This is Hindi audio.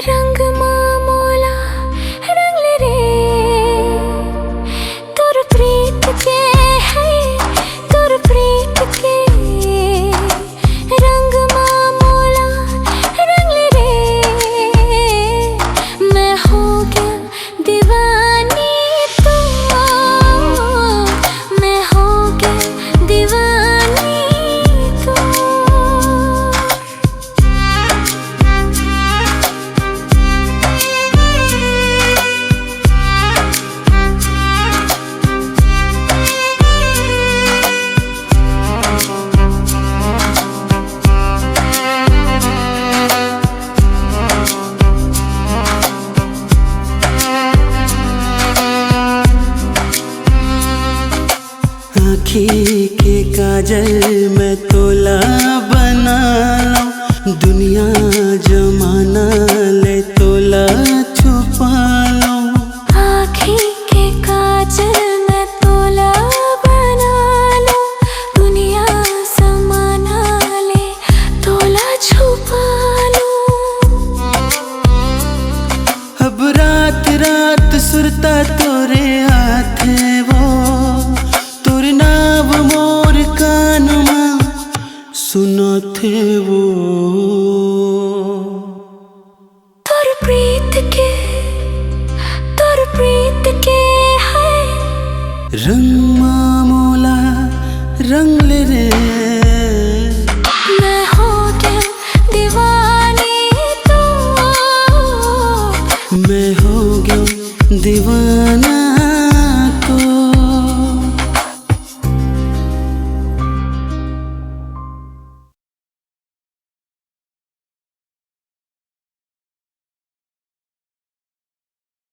रंग मामोला रंग ले रे तुर प्रीत के है तुर प्रीत के रंग मामोला रंग ले रे मैं हो गया दीवानी तो मैं हो गया दीवानी तो। आँखी के काजल में तोला बना लो, दुनिया जमाना ले तोला छुपा लो। आँखी के काजल में तोला बना लो, दुनिया जमाना ले तोला छुपा लो। अब रात रात सुरता तोरे हाथ है वो, नाव मोर कान में सुनो थे वो। तुर प्रीत के है रंग